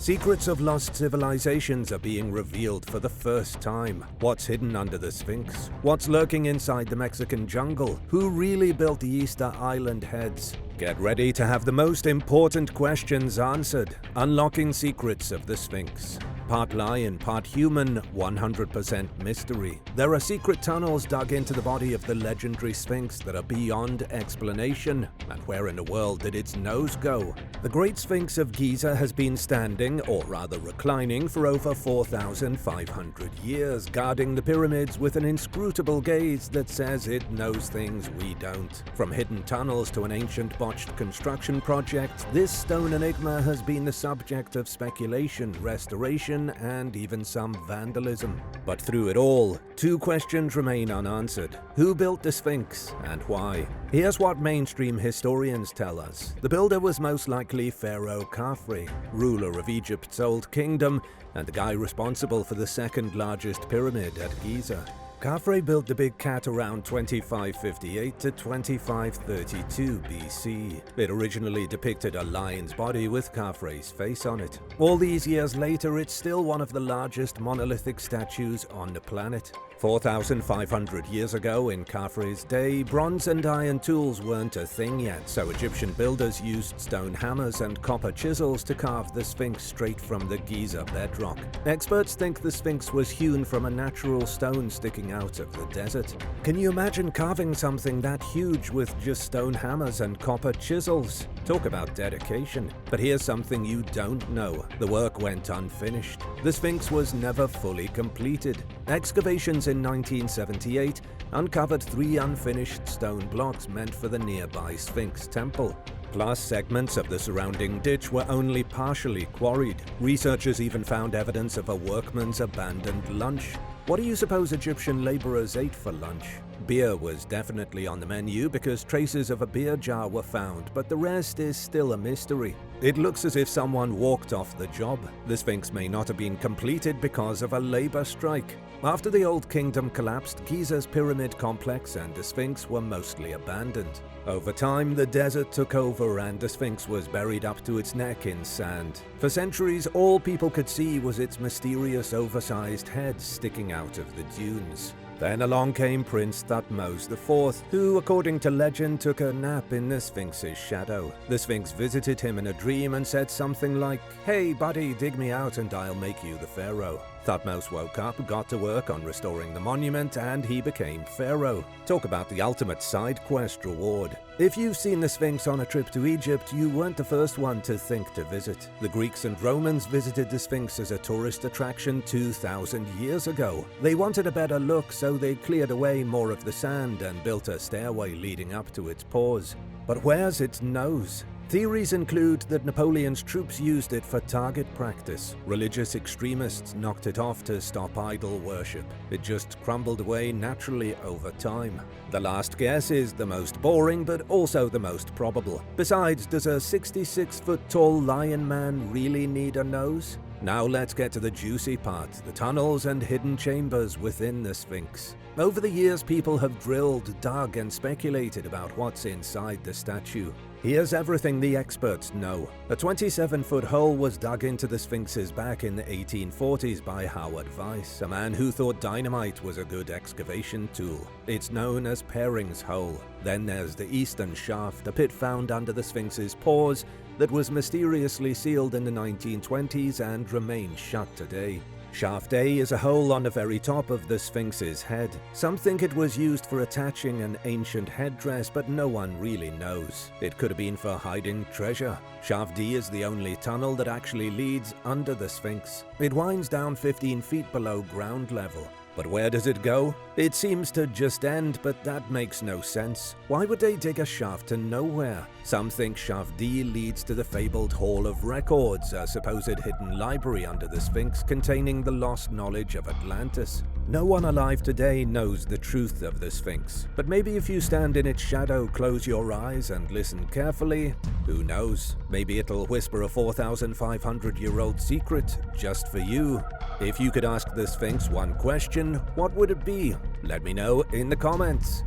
Secrets of lost civilizations are being revealed for the first time. What's hidden under the Sphinx? What's lurking inside the Mexican jungle? Who really built the Easter Island heads? Get ready to have the most important questions answered. Unlocking secrets of the Sphinx. Part lion, part human, 100% mystery. There are secret tunnels dug into the body of the legendary Sphinx that are beyond explanation. And where in the world did its nose go? The Great Sphinx of Giza has been standing, or rather reclining, for over 4,500 years, guarding the pyramids with an inscrutable gaze that says it knows things we don't. From hidden tunnels to an ancient botched construction project, this stone enigma has been the subject of speculation, restoration, and even some vandalism. But through it all, two questions remain unanswered. Who built the Sphinx, and why? Here's what mainstream historians tell us. The builder was most likely Pharaoh Khafre, ruler of Egypt's Old Kingdom, and the guy responsible for the second largest pyramid at Giza. Khafre built the Big Cat around 2558 to 2532 BC. It originally depicted a lion's body with Khafre's face on it. All these years later, it's still one of the largest monolithic statues on the planet. 4,500 years ago, in Khafre's day, bronze and iron tools weren't a thing yet, so Egyptian builders used stone hammers and copper chisels to carve the Sphinx straight from the Giza bedrock. Experts think the Sphinx was hewn from a natural stone sticking out of the desert. Can you imagine carving something that huge with just stone hammers and copper chisels? Talk about dedication. But here's something you don't know. The work went unfinished. The Sphinx was never fully completed. Excavations in 1978 uncovered 3 unfinished stone blocks meant for the nearby Sphinx temple. Plus, segments of the surrounding ditch were only partially quarried. Researchers even found evidence of a workman's abandoned lunch. What do you suppose Egyptian laborers ate for lunch? Beer was definitely on the menu because traces of a beer jar were found, but the rest is still a mystery. It looks as if someone walked off the job. The Sphinx may not have been completed because of a labor strike. After the Old Kingdom collapsed, Giza's pyramid complex and the Sphinx were mostly abandoned. Over time, the desert took over and the Sphinx was buried up to its neck in sand. For centuries, all people could see was its mysterious oversized head sticking out of the dunes. Then along came Prince Thutmose IV, who, according to legend, took a nap in the Sphinx's shadow. The Sphinx visited him in a dream and said something like, "Hey buddy, dig me out and I'll make you the pharaoh." Thutmose woke up, got to work on restoring the monument, and he became pharaoh. Talk about the ultimate side quest reward. If you've seen the Sphinx on a trip to Egypt, you weren't the first one to think to visit. The Greeks and Romans visited the Sphinx as a tourist attraction 2,000 years ago. They wanted a better look, so they cleared away more of the sand and built a stairway leading up to its paws. But where's its nose? Theories include that Napoleon's troops used it for target practice. Religious extremists knocked it off to stop idol worship. It just crumbled away naturally over time. The last guess is the most boring, but also the most probable. Besides, does a 66-foot-tall lion man really need a nose? Now let's get to the juicy part, the tunnels and hidden chambers within the Sphinx. Over the years, people have drilled, dug, and speculated about what's inside the statue. Here's everything the experts know. A 27-foot hole was dug into the Sphinx's back in the 1840s by Howard Weiss, a man who thought dynamite was a good excavation tool. It's known as Paring's Hole. Then there's the eastern shaft, a pit found under the Sphinx's paws that was mysteriously sealed in the 1920s and remains shut today. Shaft A is a hole on the very top of the Sphinx's head. Some think it was used for attaching an ancient headdress, but no one really knows. It could have been for hiding treasure. Shaft D is the only tunnel that actually leads under the Sphinx. It winds down 15 feet below ground level. But where does it go? It seems to just end, but that makes no sense. Why would they dig a shaft to nowhere? Some think Shaft D leads to the fabled Hall of Records, a supposed hidden library under the Sphinx containing the lost knowledge of Atlantis. No one alive today knows the truth of the Sphinx, but maybe if you stand in its shadow, close your eyes and listen carefully, who knows? Maybe it'll whisper a 4,500-year-old secret just for you. If you could ask the Sphinx one question, what would it be? Let me know in the comments.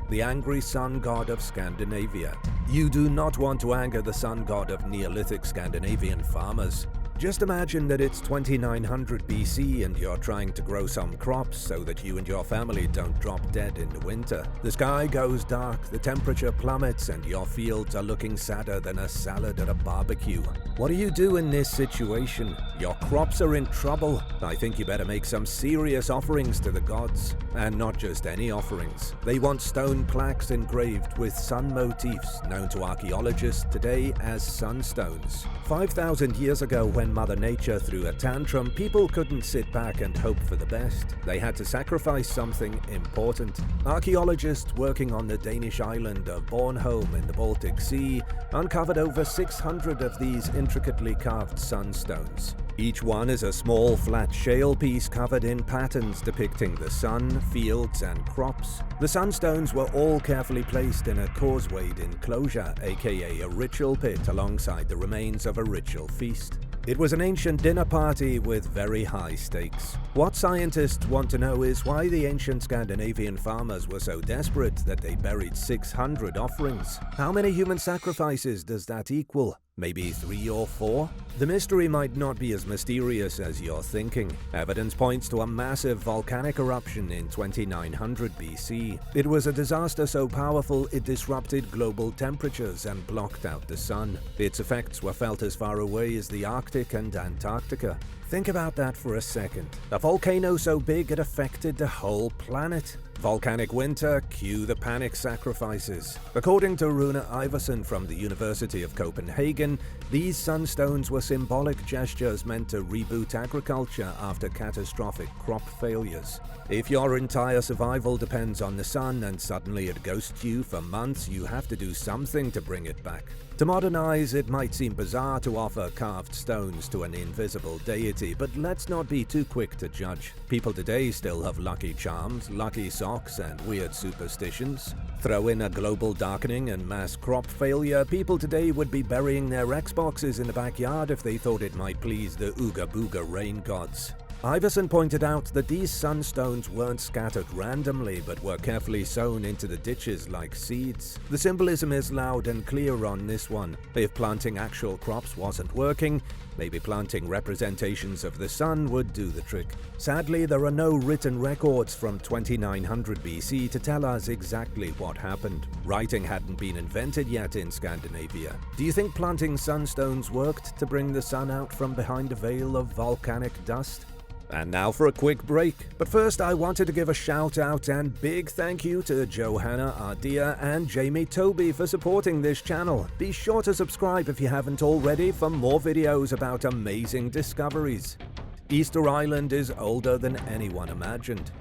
The angry sun god of Scandinavia. You do not want to anger the sun god of Neolithic Scandinavian farmers. Just imagine that it's 2900 BC and you're trying to grow some crops so that you and your family don't drop dead in the winter. The sky goes dark, the temperature plummets, and your fields are looking sadder than a salad at a barbecue. What do you do in this situation? Your crops are in trouble. I think you better make some serious offerings to the gods. And not just any offerings. They want stone plaques engraved with sun motifs, known to archaeologists today as sunstones. 5,000 years ago, when Mother Nature threw a tantrum, people couldn't sit back and hope for the best. They had to sacrifice something important. Archaeologists working on the Danish island of Bornholm in the Baltic Sea uncovered over 600 of these intricately carved sunstones. Each one is a small flat shale piece covered in patterns depicting the sun, fields, and crops. The sunstones were all carefully placed in a causewayed enclosure, aka a ritual pit, alongside the remains of a ritual feast. It was an ancient dinner party with very high stakes. What scientists want to know is why the ancient Scandinavian farmers were so desperate that they buried 600 offerings. How many human sacrifices does that equal? Maybe 3 or 4? The mystery might not be as mysterious as you're thinking. Evidence points to a massive volcanic eruption in 2900 BC. It was a disaster so powerful it disrupted global temperatures and blocked out the sun. Its effects were felt as far away as the Arctic and Antarctica. Think about that for a second. A volcano so big it affected the whole planet. Volcanic winter, cue the panic sacrifices. According to Rune Iversen from the University of Copenhagen, these sunstones were symbolic gestures meant to reboot agriculture after catastrophic crop failures. If your entire survival depends on the sun and suddenly it ghosts you for months, you have to do something to bring it back. To modernize, it might seem bizarre to offer carved stones to an invisible deity, but let's not be too quick to judge. People today still have lucky charms, lucky socks, and weird superstitions. Throw in a global darkening and mass crop failure, people today would be burying their Xboxes in the backyard if they thought it might please the Ooga Booga rain gods. Iversen pointed out that these sunstones weren't scattered randomly but were carefully sown into the ditches like seeds. The symbolism is loud and clear on this one. If planting actual crops wasn't working, maybe planting representations of the sun would do the trick. Sadly, there are no written records from 2900 BC to tell us exactly what happened. Writing hadn't been invented yet in Scandinavia. Do you think planting sunstones worked to bring the sun out from behind a veil of volcanic dust? And now for a quick break. But first, I wanted to give a shout out and big thank you to Johanna Ardia and Jamie Toby for supporting this channel. Be sure to subscribe if you haven't already for more videos about amazing discoveries. Easter Island is older than anyone imagined.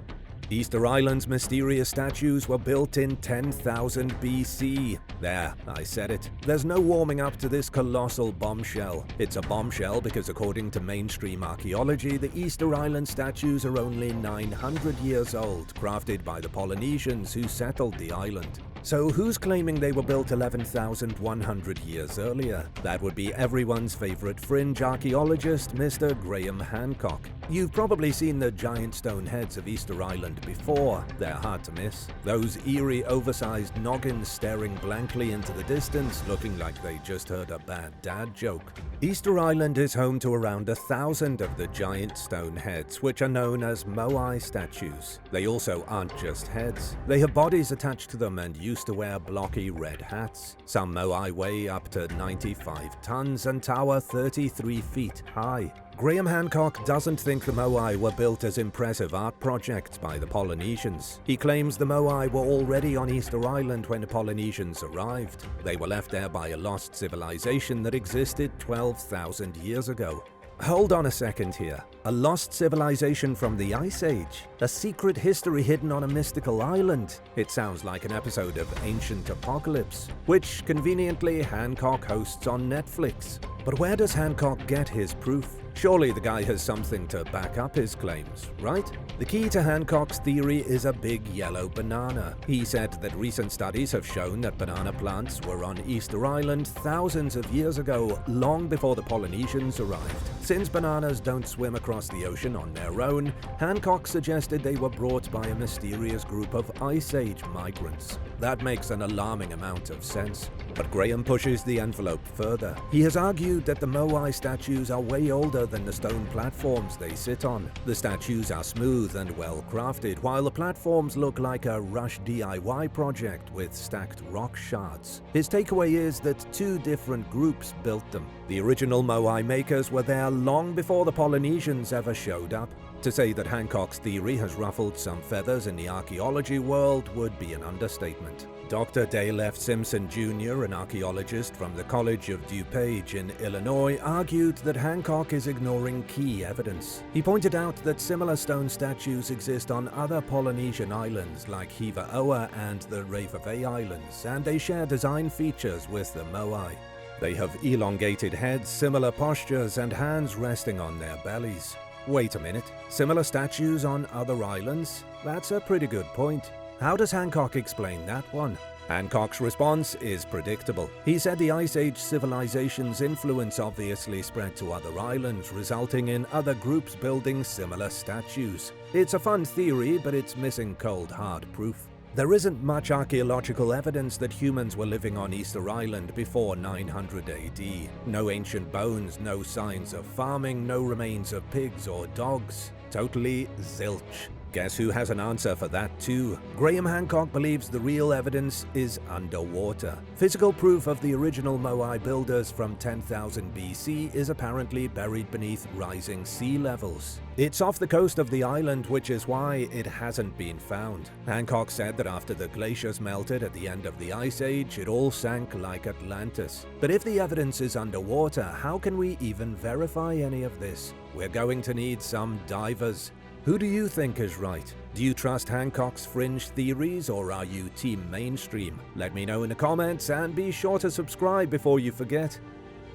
Easter Island's mysterious statues were built in 10,000 BC. There, I said it. There's no warming up to this colossal bombshell. It's a bombshell because according to mainstream archaeology, the Easter Island statues are only 900 years old, crafted by the Polynesians who settled the island. So who's claiming they were built 11,100 years earlier? That would be everyone's favorite fringe archaeologist, Mr. Graham Hancock. You've probably seen the giant stone heads of Easter Island before. They're hard to miss. Those eerie, oversized noggins staring blankly into the distance, looking like they just heard a bad dad joke. Easter Island is home to around 1,000 of the giant stone heads, which are known as moai statues. They also aren't just heads. They have bodies attached to them and used to wear blocky red hats. Some moai weigh up to 95 tons and tower 33 feet high. Graham Hancock doesn't think the moai were built as impressive art projects by the Polynesians. He claims the moai were already on Easter Island when the Polynesians arrived. They were left there by a lost civilization that existed 12,000 years ago. Hold on a second here. A lost civilization from the Ice Age? A secret history hidden on a mystical island? It sounds like an episode of Ancient Apocalypse, which conveniently Hancock hosts on Netflix. But where does Hancock get his proof? Surely the guy has something to back up his claims, right? The key to Hancock's theory is a big yellow banana. He said that recent studies have shown that banana plants were on Easter Island thousands of years ago, long before the Polynesians arrived. Since bananas don't swim across the ocean on their own, Hancock suggested they were brought by a mysterious group of Ice Age migrants. That makes an alarming amount of sense. But Graham pushes the envelope further. He has argued that the Moai statues are way older than the stone platforms they sit on. The statues are smooth and well crafted, while the platforms look like a rush DIY project with stacked rock shards. His takeaway is that two different groups built them. The original Moai makers were there long before the Polynesians ever showed up. To say that Hancock's theory has ruffled some feathers in the archaeology world would be an understatement. Dr. Dale F. Simpson Jr., an archaeologist from the College of DuPage in Illinois, argued that Hancock is ignoring key evidence. He pointed out that similar stone statues exist on other Polynesian islands like Hiva Oa and the Reivavai Islands, and they share design features with the Moai. They have elongated heads, similar postures, and hands resting on their bellies. Wait a minute, similar statues on other islands? That's a pretty good point. How does Hancock explain that one? Hancock's response is predictable. He said the Ice Age civilization's influence obviously spread to other islands, resulting in other groups building similar statues. It's a fun theory, but it's missing cold, hard proof. There isn't much archaeological evidence that humans were living on Easter Island before 900 AD. No ancient bones, no signs of farming, no remains of pigs or dogs. Totally zilch. Guess who has an answer for that too? Graham Hancock believes the real evidence is underwater. Physical proof of the original Moai builders from 10,000 BC is apparently buried beneath rising sea levels. It's off the coast of the island, which is why it hasn't been found. Hancock said that after the glaciers melted at the end of the Ice Age, it all sank like Atlantis. But if the evidence is underwater, how can we even verify any of this? We're going to need some divers. Who do you think is right? Do you trust Hancock's fringe theories, or are you team mainstream? Let me know in the comments, and be sure to subscribe before you forget.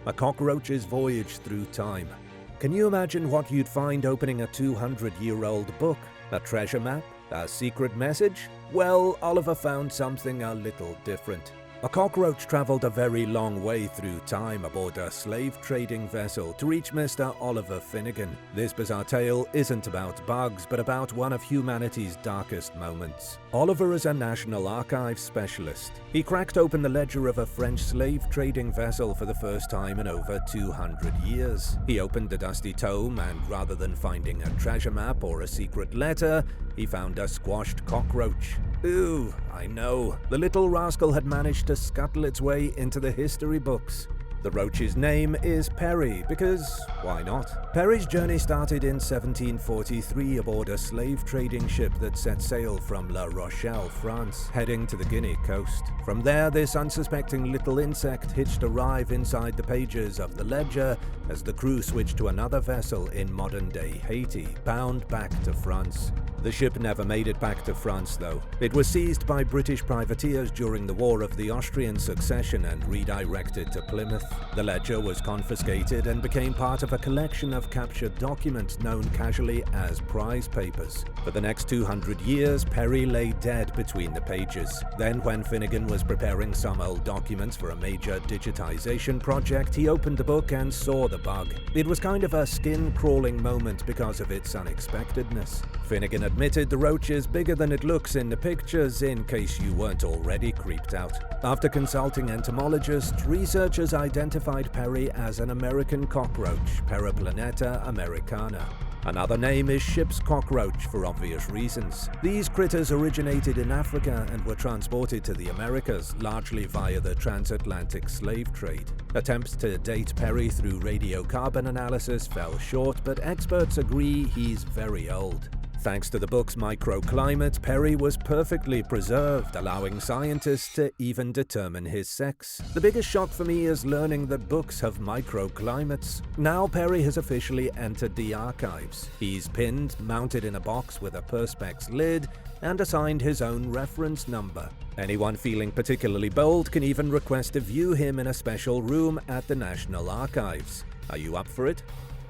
A cockroach's voyage through time. Can you imagine what you'd find opening a 200-year-old book? A treasure map? A secret message? Well, Oliver found something a little different. A cockroach traveled a very long way through time aboard a slave-trading vessel to reach Mr. Oliver Finnegan. This bizarre tale isn't about bugs, but about one of humanity's darkest moments. Oliver is a National Archives specialist. He cracked open the ledger of a French slave-trading vessel for the first time in over 200 years. He opened the dusty tome, and rather than finding a treasure map or a secret letter, he found a squashed cockroach. Ooh, I know. The little rascal had managed to scuttle its way into the history books. The roach's name is Perry, because why not? Perry's journey started in 1743 aboard a slave trading ship that set sail from La Rochelle, France, heading to the Guinea coast. From there, this unsuspecting little insect hitched a ride inside the pages of the ledger as the crew switched to another vessel in modern-day Haiti, bound back to France. The ship never made it back to France, though. It was seized by British privateers during the War of the Austrian Succession and redirected to Plymouth. The ledger was confiscated and became part of a collection of captured documents known casually as prize papers. For the next 200 years, Perry lay dead between the pages. Then, when Finnegan was preparing some old documents for a major digitization project, he opened the book and saw the bug. It was kind of a skin-crawling moment because of its unexpectedness. Finnegan admitted the roach is bigger than it looks in the pictures, in case you weren't already creeped out. After consulting entomologists, researchers identified Perry as an American cockroach, Periplaneta americana. Another name is ship's cockroach for obvious reasons. These critters originated in Africa and were transported to the Americas, largely via the transatlantic slave trade. Attempts to date Perry through radiocarbon analysis fell short, but experts agree he's very old. Thanks to the book's microclimate, Perry was perfectly preserved, allowing scientists to even determine his sex. The biggest shock for me is learning that books have microclimates. Now Perry has officially entered the archives. He's pinned, mounted in a box with a perspex lid, and assigned his own reference number. Anyone feeling particularly bold can even request to view him in a special room at the National Archives. Are you up for it?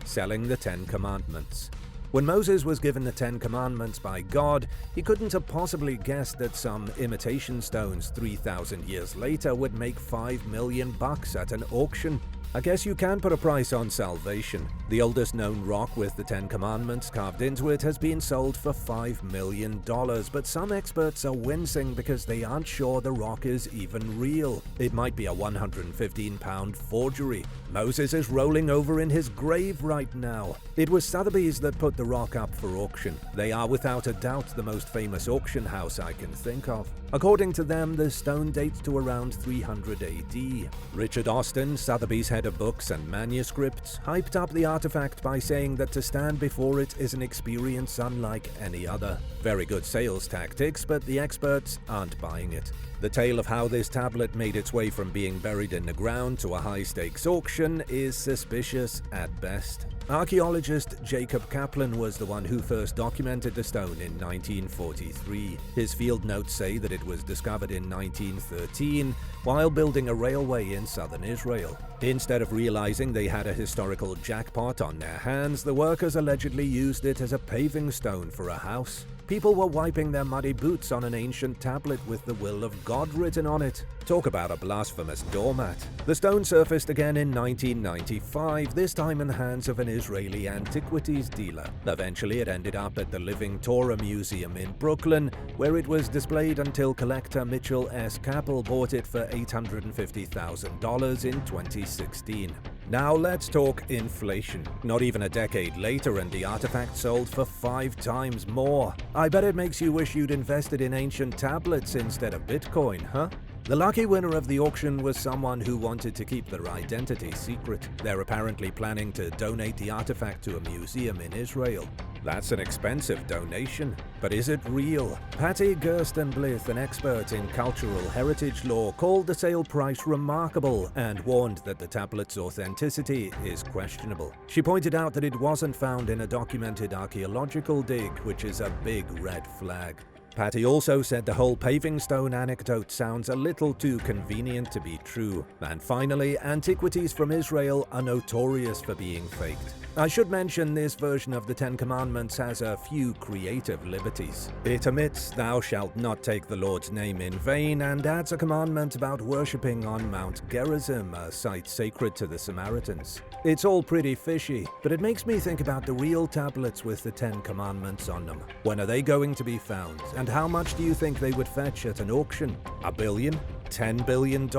Selling the 10 Commandments. When Moses was given the 10 Commandments by God, he couldn't have possibly guessed that some imitation stones 3,000 years later would make $5 million at an auction. I guess you can put a price on salvation. The oldest known rock with the Ten Commandments carved into it has been sold for $5 million, but some experts are wincing because they aren't sure the rock is even real. It might be a 115-pound forgery. Moses is rolling over in his grave right now. It was Sotheby's that put the rock up for auction. They are without a doubt the most famous auction house I can think of. According to them, the stone dates to around 300 AD. Richard Austin, Sotheby's head of books and manuscripts, hyped up the artifact by saying that to stand before it is an experience unlike any other. Very good sales tactics, but the experts aren't buying it. The tale of how this tablet made its way from being buried in the ground to a high-stakes auction is suspicious at best. Archaeologist Jacob Kaplan was the one who first documented the stone in 1943. His field notes say that it was discovered in 1913 while building a railway in southern Israel. Instead of realizing they had a historical jackpot on their hands, the workers allegedly used it as a paving stone for a house. People were wiping their muddy boots on an ancient tablet with the will of God written on it. Talk about a blasphemous doormat. The stone surfaced again in 1995, this time in the hands of an Israeli antiquities dealer. Eventually, it ended up at the Living Torah Museum in Brooklyn, where it was displayed until collector Mitchell S. Capel bought it for $850,000 in 2016. Now let's talk inflation. Not even a decade later and the artifact sold for 5 times more. I bet it makes you wish you'd invested in ancient tablets instead of Bitcoin, huh? The lucky winner of the auction was someone who wanted to keep their identity secret. They're apparently planning to donate the artifact to a museum in Israel. That's an expensive donation, but is it real? Patty Gerstenblith, an expert in cultural heritage law, called the sale price remarkable and warned that the tablet's authenticity is questionable. She pointed out that it wasn't found in a documented archaeological dig, which is a big red flag. Patty also said the whole paving stone anecdote sounds a little too convenient to be true. And finally, antiquities from Israel are notorious for being faked. I should mention this version of the Ten Commandments has a few creative liberties. It omits "Thou shalt not take the Lord's name in vain" and adds a commandment about worshipping on Mount Gerizim, a site sacred to the Samaritans. It's all pretty fishy, but it makes me think about the real tablets with the Ten Commandments on them. When are they going to be found? And how much do you think they would fetch at an auction? $1 billion? $10 billion?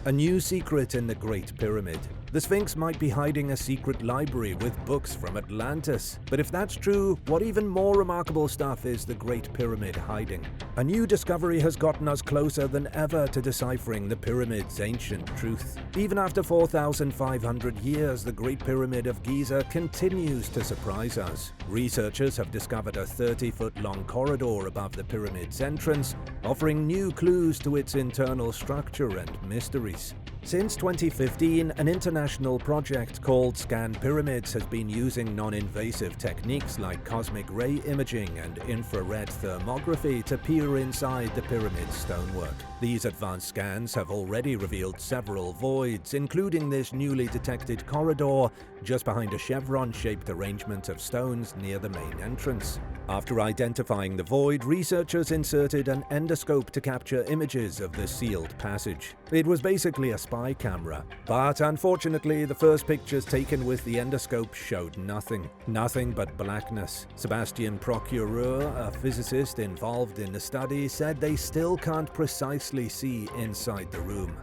A new secret in the Great Pyramid. The Sphinx might be hiding a secret library with books from Atlantis. But if that's true, what even more remarkable stuff is the Great Pyramid hiding? A new discovery has gotten us closer than ever to deciphering the pyramid's ancient truth. Even after 4,500 years, the Great Pyramid of Giza continues to surprise us. Researchers have discovered a 30-foot-long corridor above the pyramid's entrance, offering new clues to its internal structure and mysteries. Since 2015, an international project called Scan Pyramids has been using non-invasive techniques like cosmic ray imaging and infrared thermography to peer inside the pyramid's stonework. These advanced scans have already revealed several voids, including this newly detected corridor just behind a chevron-shaped arrangement of stones near the main entrance. After identifying the void, researchers inserted an endoscope to capture images of the sealed passage. It was basically a spy camera, but unfortunately the first pictures taken with the endoscope showed nothing but blackness. Sebastian Procureur, a physicist involved in the study, said they still can't precisely see inside the room.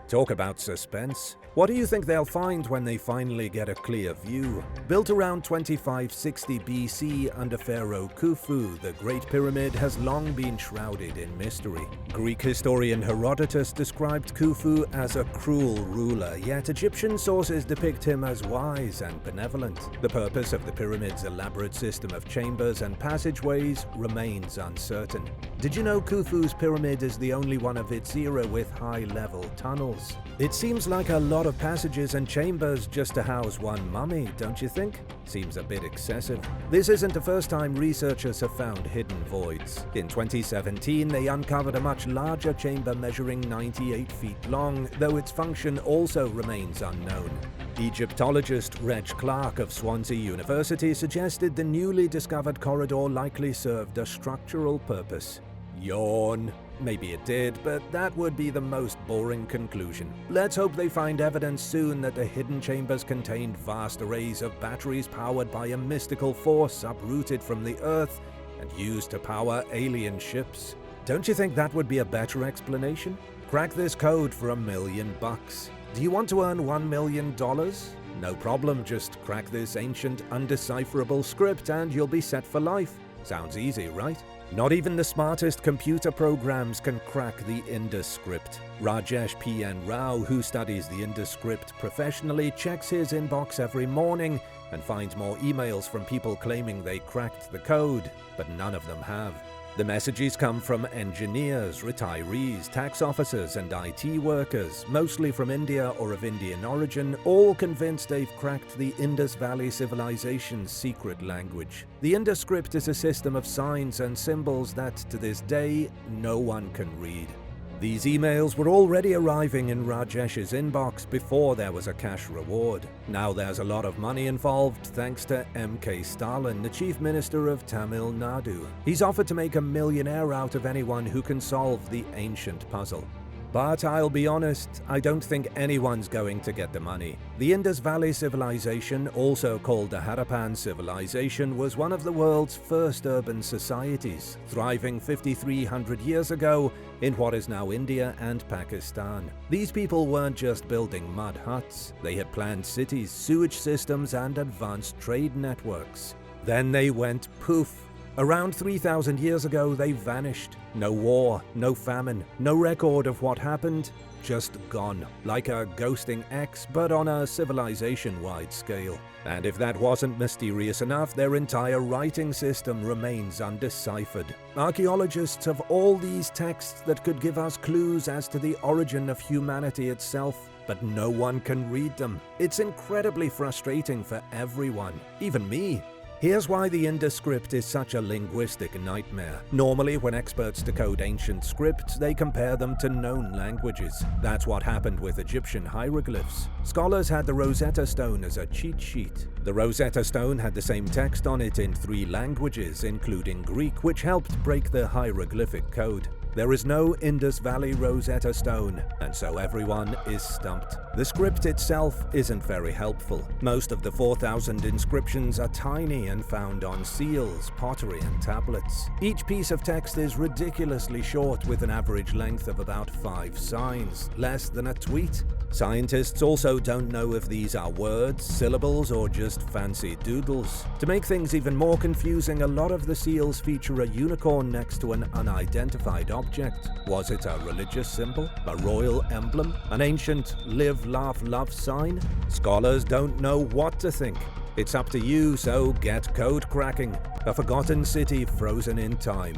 Talk about suspense. What do you think they'll find when they finally get a clear view? Built around 2560 BC under Pharaoh Khufu, the Great Pyramid has long been shrouded in mystery. Greek historian Herodotus described Khufu as a cruel ruler, yet Egyptian sources depict him as wise and benevolent. The purpose of the pyramid's elaborate system of chambers and passageways remains uncertain. Did you know Khufu's pyramid is the only one of its era with high-level tunnels? It seems like a lot of passages and chambers just to house one mummy, don't you think? Seems a bit excessive. This isn't the first time researchers have found hidden voids. In 2017, they uncovered a much larger chamber measuring 98 feet long, though its function also remains unknown. Egyptologist Reg Clark of Swansea University suggested the newly discovered corridor likely served a structural purpose. Yawn. maybe it did, but that would be the most boring conclusion. Let's hope they find evidence soon that the hidden chambers contained vast arrays of batteries powered by a mystical force uprooted from the Earth and used to power alien ships. Don't you think that would be a better explanation? Crack this code for $1 million. Do you want to earn $1 million? No problem, just crack this ancient, undecipherable script and you'll be set for life. Sounds easy, right? Not even the smartest computer programs can crack the Indus script. Rajesh P.N. Rao, who studies the Indus script professionally, checks his inbox every morning and finds more emails from people claiming they cracked the code, but none of them have. The messages come from engineers, retirees, tax officers, and IT workers, mostly from India or of Indian origin, all convinced they've cracked the Indus Valley civilization's secret language. The Indus script is a system of signs and symbols that, to this day, no one can read. These emails were already arriving in Rajesh's inbox before there was a cash reward. Now there's a lot of money involved thanks to M.K. Stalin, the Chief Minister of Tamil Nadu. He's offered to make a millionaire out of anyone who can solve the ancient puzzle. But I'll be honest, I don't think anyone's going to get the money. The Indus Valley civilization, also called the Harappan civilization, was one of the world's first urban societies, thriving 5,300 years ago in what is now India and Pakistan. These people weren't just building mud huts, they had planned cities, sewage systems, and advanced trade networks. Then they went poof. Around 3,000 years ago, they vanished. No war, no famine, no record of what happened, just gone. Like a ghosting ex, but on a civilization-wide scale. And if that wasn't mysterious enough, their entire writing system remains undeciphered. Archaeologists have all these texts that could give us clues as to the origin of humanity itself, but no one can read them. It's incredibly frustrating for everyone, even me. Here's why the Indus script is such a linguistic nightmare. Normally, when experts decode ancient scripts, they compare them to known languages. That's what happened with Egyptian hieroglyphs. Scholars had the Rosetta Stone as a cheat sheet. The Rosetta Stone had the same text on it in 3 languages, including Greek, which helped break the hieroglyphic code. There is no Indus Valley Rosetta Stone, and so everyone is stumped. The script itself isn't very helpful. Most of the 4,000 inscriptions are tiny and found on seals, pottery, and tablets. Each piece of text is ridiculously short, with an average length of about 5 signs, less than a tweet. Scientists also don't know if these are words, syllables, or just fancy doodles. To make things even more confusing, a lot of the seals feature a unicorn next to an unidentified object. Was it a religious symbol? A royal emblem? An ancient live, laugh, love sign? Scholars don't know what to think. It's up to you, so get code cracking. A forgotten city frozen in time.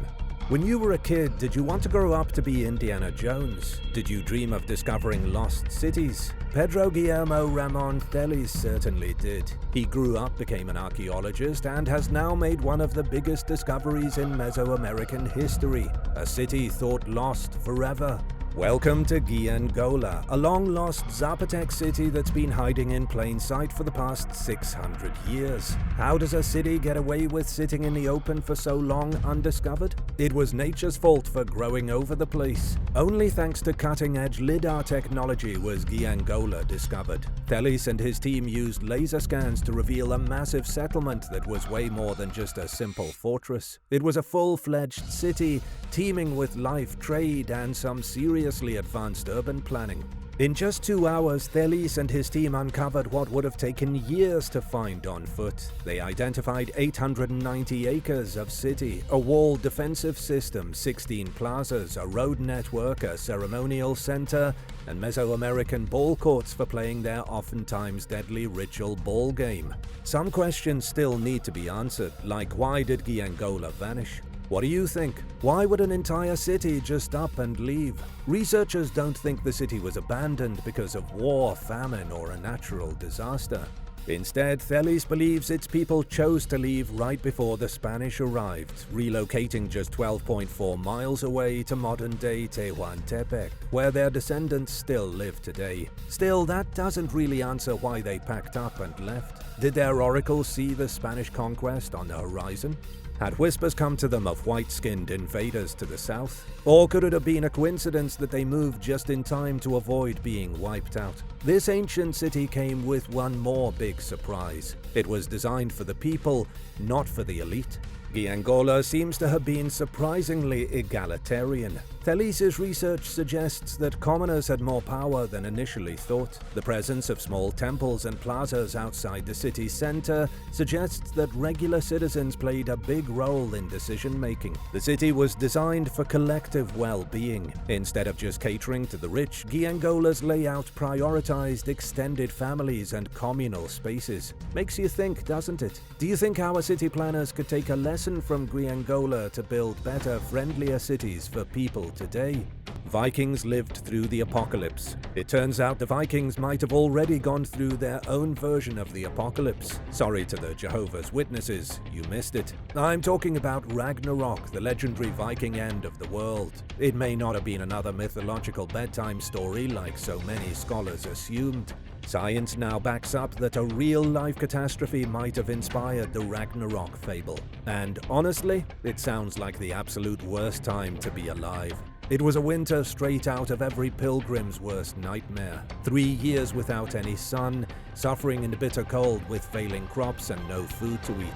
When you were a kid, did you want to grow up to be Indiana Jones? Did you dream of discovering lost cities? Pedro Guillermo Ramon Teles certainly did. He grew up, became an archaeologist, and has now made one of the biggest discoveries in Mesoamerican history, a city thought lost forever. Welcome to Giangola, a long-lost Zapotec city that's been hiding in plain sight for the past 600 years. How does a city get away with sitting in the open for so long undiscovered? It was nature's fault for growing over the place. Only thanks to cutting-edge LIDAR technology was Giangola discovered. Teles and his team used laser scans to reveal a massive settlement that was way more than just a simple fortress. It was a full-fledged city, teeming with life, trade, and some seriously advanced urban planning. In just 2 hours, Teles and his team uncovered what would have taken years to find on foot. They identified 890 acres of city, a walled defensive system, 16 plazas, a road network, a ceremonial center, and Mesoamerican ball courts for playing their oftentimes deadly ritual ball game. Some questions still need to be answered, like why did Giangola vanish? What do you think? Why would an entire city just up and leave? Researchers don't think the city was abandoned because of war, famine, or a natural disaster. Instead, Teles believes its people chose to leave right before the Spanish arrived, relocating just 12.4 miles away to modern-day Tehuantepec, where their descendants still live today. Still, that doesn't really answer why they packed up and left. Did their oracles see the Spanish conquest on the horizon? Had whispers come to them of white-skinned invaders to the south? Or could it have been a coincidence that they moved just in time to avoid being wiped out? This ancient city came with one more big surprise. It was designed for the people, not for the elite. Giangola seems to have been surprisingly egalitarian. Theliss's research suggests that commoners had more power than initially thought. The presence of small temples and plazas outside the city center suggests that regular citizens played a big role in decision-making. The city was designed for collective well-being. Instead of just catering to the rich, Giangola's layout prioritized extended families and communal spaces. Makes you think, doesn't it? Do you think our city planners could take a lesson from Giangola to build better, friendlier cities for people today? Vikings lived through the apocalypse. It turns out the Vikings might have already gone through their own version of the apocalypse. Sorry to the Jehovah's Witnesses, you missed it. I'm talking about Ragnarok, the legendary Viking end of the world. It may not have been another mythological bedtime story like so many scholars assumed. Science now backs up that a real-life catastrophe might have inspired the Ragnarok fable. And honestly, it sounds like the absolute worst time to be alive. It was a winter straight out of every pilgrim's worst nightmare. 3 years without any sun, suffering in the bitter cold with failing crops and no food to eat.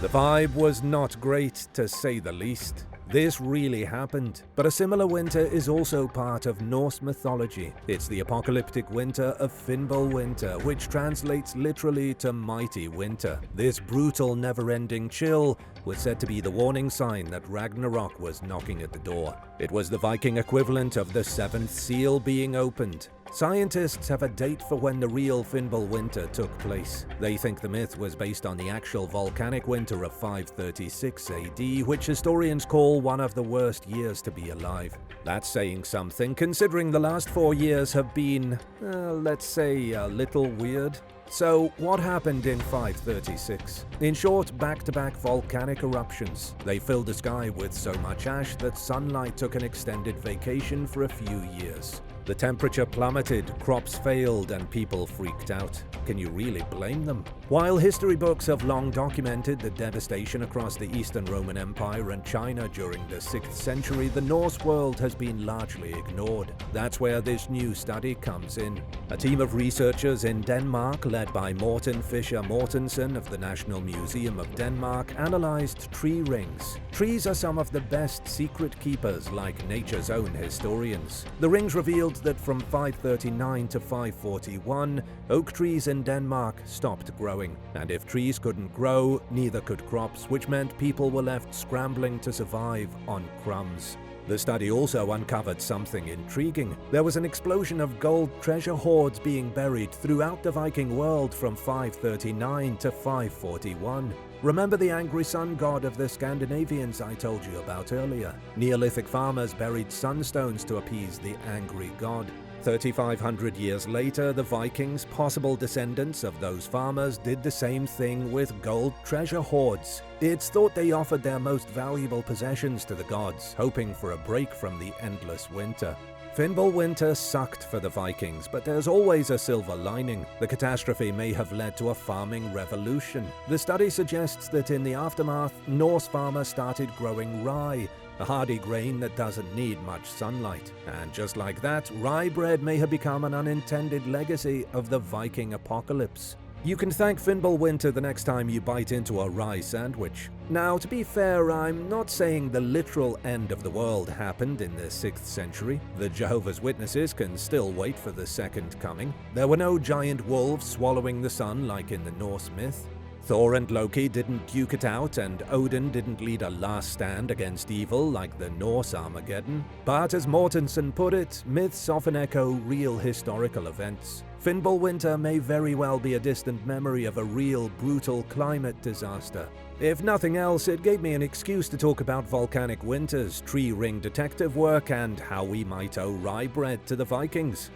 The vibe was not great, to say the least. This really happened, but a similar winter is also part of Norse mythology. It's the apocalyptic winter of Fimbulwinter, which translates literally to mighty winter. This brutal, never-ending chill was said to be the warning sign that Ragnarok was knocking at the door. It was the Viking equivalent of the seventh seal being opened. Scientists have a date for when the real Fimbulwinter took place. They think the myth was based on the actual volcanic winter of 536 AD, which historians call one of the worst years to be alive. That's saying something, considering the last 4 years have been, let's say, a little weird. So, what happened in 536? In short, back-to-back volcanic eruptions. They filled the sky with so much ash that sunlight took an extended vacation for a few years. The temperature plummeted, crops failed, and people freaked out. Can you really blame them? While history books have long documented the devastation across the Eastern Roman Empire and China during the 6th century, the Norse world has been largely ignored. That's where this new study comes in. A team of researchers in Denmark, led by Morten Fischer Mortensen of the National Museum of Denmark, analyzed tree rings. Trees are some of the best secret keepers, like nature's own historians. The rings revealed that from 539 to 541, oak trees in Denmark stopped growing. And if trees couldn't grow, neither could crops, which meant people were left scrambling to survive on crumbs. The study also uncovered something intriguing. There was an explosion of gold treasure hoards being buried throughout the Viking world from 539 to 541. Remember the angry sun god of the Scandinavians I told you about earlier? Neolithic farmers buried sunstones to appease the angry god. 3,500 years later, the Vikings, possible descendants of those farmers, did the same thing with gold treasure hoards. It's thought they offered their most valuable possessions to the gods, hoping for a break from the endless winter. Fimbulwinter sucked for the Vikings, but there's always a silver lining. The catastrophe may have led to a farming revolution. The study suggests that in the aftermath, Norse farmers started growing rye, a hardy grain that doesn't need much sunlight. And just like that, rye bread may have become an unintended legacy of the Viking apocalypse. You can thank Fimbulwinter the next time you bite into a rye sandwich. Now, to be fair, I'm not saying the literal end of the world happened in the 6th century. The Jehovah's Witnesses can still wait for the second coming. There were no giant wolves swallowing the sun like in the Norse myth. Thor and Loki didn't duke it out, and Odin didn't lead a last stand against evil like the Norse Armageddon. But as Mortensen put it, myths often echo real historical events. Fimbulwinter may very well be a distant memory of a real, brutal climate disaster. If nothing else, it gave me an excuse to talk about volcanic winters, tree ring detective work, and how we might owe rye bread to the Vikings.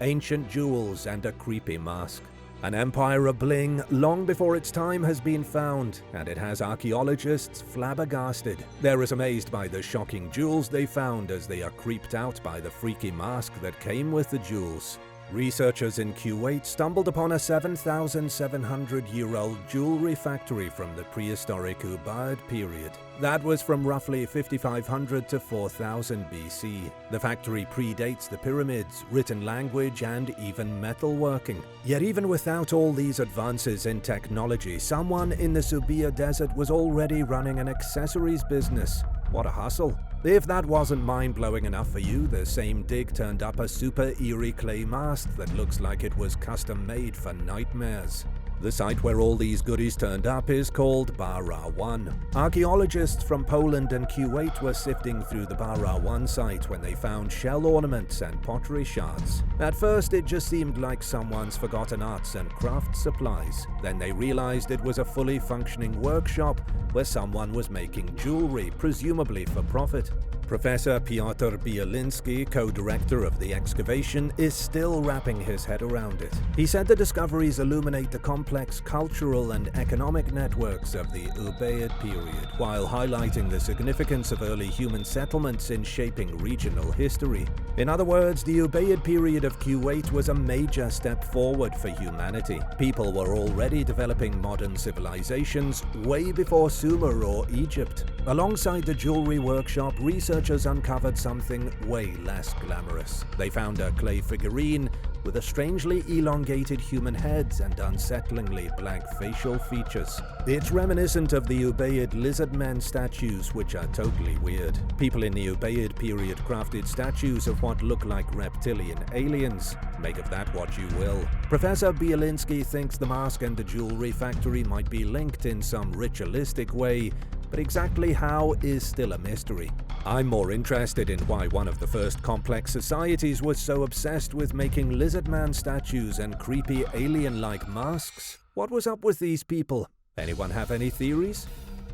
Ancient jewels and a creepy mask. An empire of bling long before its time has been found, and it has archaeologists flabbergasted. They're as amazed by the shocking jewels they found as they are creeped out by the freaky mask that came with the jewels. Researchers in Kuwait stumbled upon a 7,700-year-old jewelry factory from the prehistoric Ubaid period. That was from roughly 5500 to 4000 BC. The factory predates the pyramids, written language, and even metalworking. Yet even without all these advances in technology, someone in the Subia Desert was already running an accessories business. What a hustle. If that wasn't mind-blowing enough for you, the same dig turned up a super eerie clay mask that looks like it was custom-made for nightmares. The site where all these goodies turned up is called Bara-1. Archaeologists from Poland and Kuwait were sifting through the Bara-1 site when they found shell ornaments and pottery shards. At first, it just seemed like someone's forgotten arts and craft supplies. Then they realized it was a fully functioning workshop where someone was making jewelry, presumably for profit. Professor Piotr Bielinski, co-director of the excavation, is still wrapping his head around it. He said the discoveries illuminate the complex cultural and economic networks of the Ubaid period, while highlighting the significance of early human settlements in shaping regional history. In other words, the Ubaid period of Kuwait was a major step forward for humanity. People were already developing modern civilizations way before Sumer or Egypt. Alongside the jewelry workshop, researchers uncovered something way less glamorous. They found a clay figurine with a strangely elongated human head and unsettlingly blank facial features. It's reminiscent of the Ubaid lizard men statues, which are totally weird. People in the Ubaid period crafted statues of what look like reptilian aliens. Make of that what you will. Professor Bielinski thinks the mask and the jewelry factory might be linked in some ritualistic way, but exactly how is still a mystery. I'm more interested in why one of the first complex societies was so obsessed with making lizard man statues and creepy alien-like masks. What was up with these people? Anyone have any theories?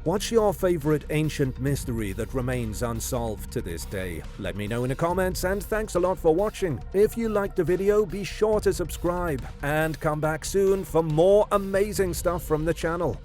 What's your favorite ancient mystery that remains unsolved to this day? Let me know in the comments, and thanks a lot for watching. If you liked the video, be sure to subscribe and come back soon for more amazing stuff from the channel.